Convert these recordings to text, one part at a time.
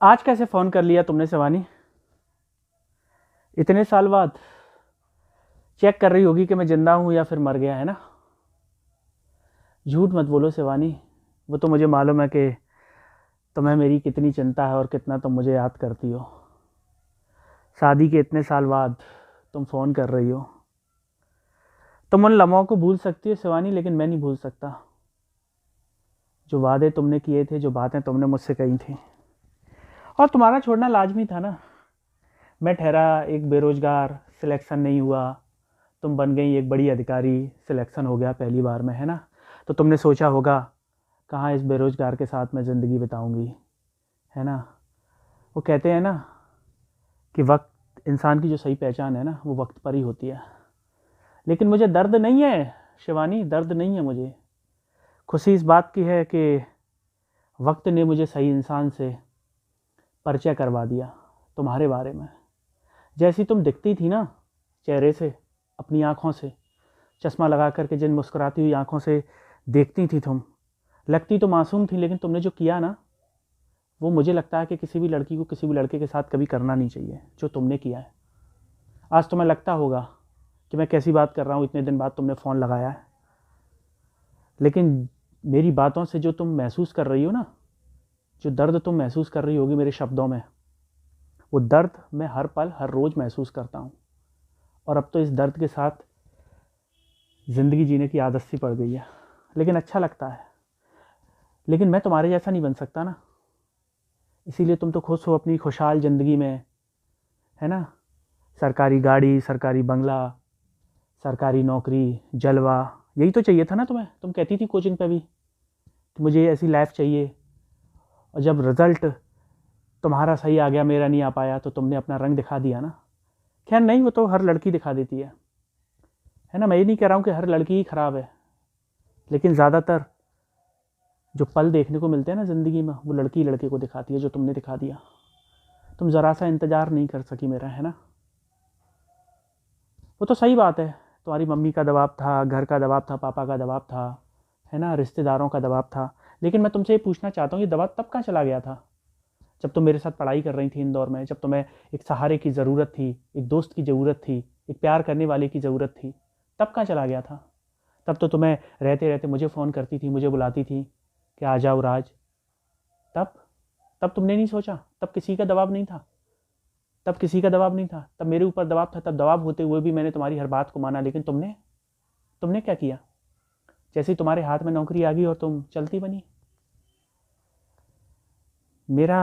आज कैसे फ़ोन कर लिया तुमने शिवानी? इतने साल बाद चेक कर रही होगी कि मैं ज़िंदा हूँ या फिर मर गया, है ना? झूठ मत बोलो शिवानी। वो तो मुझे मालूम है कि तुम्हें मेरी कितनी चिंता है और कितना तुम मुझे याद करती हो। शादी के इतने साल बाद तुम फ़ोन कर रही हो। तुम उन लम्हों को भूल सकती हो शिवानी, लेकिन मैं नहीं भूल सकता। जो वादे तुमने किए थे, जो बातें तुमने मुझसे कही थी, और तुम्हारा छोड़ना लाजमी था ना। मैं ठहरा एक बेरोज़गार, सिलेक्शन नहीं हुआ। तुम बन गई एक बड़ी अधिकारी, सिलेक्शन हो गया पहली बार में, है ना? तो तुमने सोचा होगा कहाँ इस बेरोज़गार के साथ मैं ज़िंदगी बिताऊंगी, है ना? वो कहते हैं ना कि वक्त इंसान की जो सही पहचान है ना, वो वक्त पर ही होती है। लेकिन मुझे दर्द नहीं है शिवानी, दर्द नहीं है मुझे। खुशी इस बात की है कि वक्त ने मुझे सही इंसान से परिचय करवा दिया तुम्हारे बारे में। जैसी तुम दिखती थी ना, चेहरे से, अपनी आँखों से, चश्मा लगा करके जिन मुस्कुराती हुई आँखों से देखती थी तुम, लगती तो मासूम थी, लेकिन तुमने जो किया ना, वो मुझे लगता है कि किसी भी लड़की को किसी भी लड़के के साथ कभी करना नहीं चाहिए जो तुमने किया है। आज तुम्हें लगता होगा कि मैं कैसी बात कर रहा हूँ, इतने दिन बाद तुमने फ़ोन लगाया है, लेकिन मेरी बातों से जो तुम महसूस कर रही हो ना, जो दर्द तुम महसूस कर रही होगी मेरे शब्दों में, वो दर्द मैं हर पल हर रोज़ महसूस करता हूँ। और अब तो इस दर्द के साथ ज़िंदगी जीने की आदत सी पड़ गई है, लेकिन अच्छा लगता है। लेकिन मैं तुम्हारे जैसा नहीं बन सकता ना, इसीलिए तुम तो खुश हो अपनी खुशहाल ज़िंदगी में, है ना? सरकारी गाड़ी, सरकारी बंगला, सरकारी नौकरी, जलवा, यही तो चाहिए था ना तुम्हें। तुम कहती थी कोचिंग पे भी कि मुझे ऐसी लाइफ चाहिए, और जब रिज़ल्ट तुम्हारा सही आ गया, मेरा नहीं आ पाया, तो तुमने अपना रंग दिखा दिया ना। खैर नहीं, वो तो हर लड़की दिखा देती है ना? मैं ये नहीं कह रहा हूँ कि हर लड़की ही ख़राब है, लेकिन ज़्यादातर जो पल देखने को मिलते हैं ना ज़िंदगी में, वो लड़की लड़के को दिखाती है, जो तुमने दिखा दिया। तुम ज़रा सा इंतज़ार नहीं कर सकी मेरा, है ना? वो तो सही बात है, तुम्हारी मम्मी का दबाव था, घर का दबाव था, पापा का दबाव था, है ना, रिश्तेदारों का दबाव था। लेकिन मैं तुमसे ये पूछना चाहता हूँ, ये दबाव तब कहाँ चला गया था? जब तुम मेरे साथ पढ़ाई कर रही थी इंदौर में, जब तुम्हें एक सहारे की ज़रूरत थी, एक दोस्त की ज़रूरत थी, एक प्यार करने वाले की ज़रूरत थी, तब कहाँ चला गया था? तब तो तुम्हें रहते रहते मुझे फ़ोन करती थी, मुझे बुलाती थी कि आ जाओ राज। तब तब तुमने नहीं सोचा? तब किसी का दबाव नहीं था? तब किसी का दबाव नहीं था? तब मेरे ऊपर दबाव था। तब दबाव होते हुए भी मैंने तुम्हारी हर बात को माना। लेकिन तुमने तुमने क्या किया? जैसे ही तुम्हारे हाथ में नौकरी आ गई और तुम चलती बनी। मेरा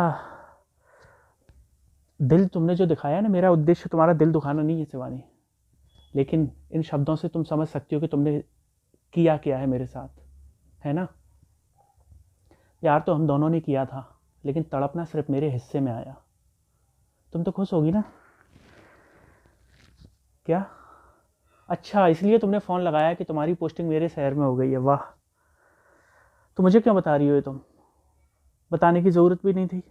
दिल तुमने जो दिखाया ना, मेरा उद्देश्य तुम्हारा दिल दुखाना नहीं है शिवानी, लेकिन इन शब्दों से तुम समझ सकती हो कि तुमने किया क्या है मेरे साथ, है ना? प्यार तो हम दोनों ने किया था, लेकिन तड़पना सिर्फ मेरे हिस्से में आया। तुम तो खुश होगी ना? क्या? अच्छा, इसलिए तुमने फ़ोन लगाया कि तुम्हारी पोस्टिंग मेरे शहर में हो गई है। वाह! तो मुझे क्यों बता रही हो ये तुम? बताने की ज़रूरत भी नहीं थी।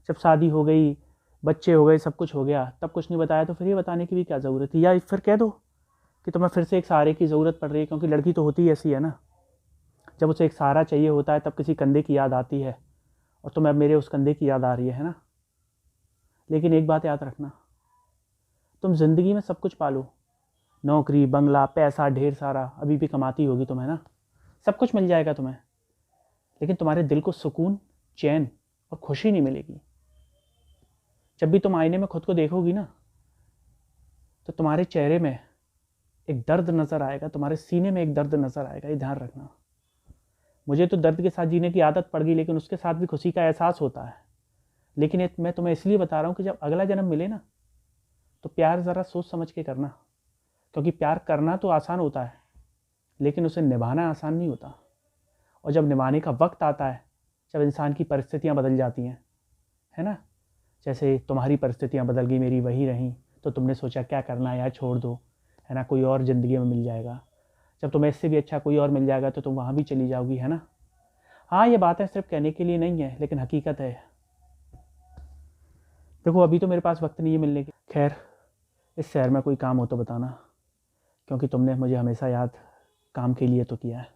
जब शादी हो गई, बच्चे हो गए, सब कुछ हो गया, तब कुछ नहीं बताया, तो फिर ये बताने की भी क्या ज़रूरत थी? या फिर कह दो कि तुम्हें फिर से एक सहारे की ज़रूरत पड़ रही है, क्योंकि लड़की तो होती ही ऐसी है ना। जब उसे एक सहारा चाहिए होता है, तब किसी कंधे की याद आती है, और तुम्हें अब मेरे उस कंधे की याद आ रही है ना? लेकिन एक बात याद रखना, तुम ज़िंदगी में सब कुछ पालो, नौकरी, बंगला, पैसा ढेर सारा, अभी भी कमाती होगी तुम, है ना? सब कुछ मिल जाएगा तुम्हें, लेकिन तुम्हारे दिल को सुकून, चैन और खुशी नहीं मिलेगी। जब भी तुम आईने में खुद को देखोगी ना, तो तुम्हारे चेहरे में एक दर्द नज़र आएगा, तुम्हारे सीने में एक दर्द नज़र आएगा। ये ध्यान रखना। मुझे तो दर्द के साथ जीने की आदत पड़ गई, लेकिन उसके साथ भी खुशी का एहसास होता है। लेकिन ये मैं तुम्हें इसलिए बता रहा हूँ कि जब अगला जन्म मिले ना, तो प्यार ज़रा सोच समझ के करना, क्योंकि प्यार करना तो आसान होता है, लेकिन उसे निभाना आसान नहीं होता। और जब निभाने का वक्त आता है, जब इंसान की परिस्थितियाँ बदल जाती हैं, है ना? जैसे तुम्हारी परिस्थितियाँ बदल गई, मेरी वही रहीं, तो तुमने सोचा क्या करना है यार, छोड़ दो, है ना, कोई और ज़िंदगी में मिल जाएगा। जब तुम्हें इससे भी अच्छा कोई और मिल जाएगा, तो तुम वहाँ भी चली जाओगी, है ना? हाँ, ये बातें सिर्फ कहने के लिए नहीं है, लेकिन हकीकत है। देखो, अभी तो मेरे पास वक्त नहीं है मिलने की। खैर, इस शहर में कोई काम हो तो बताना, क्योंकि तुमने मुझे हमेशा याद काम के लिए तो किया है।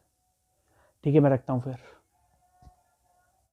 ठीक है, मैं रखता हूँ फिर।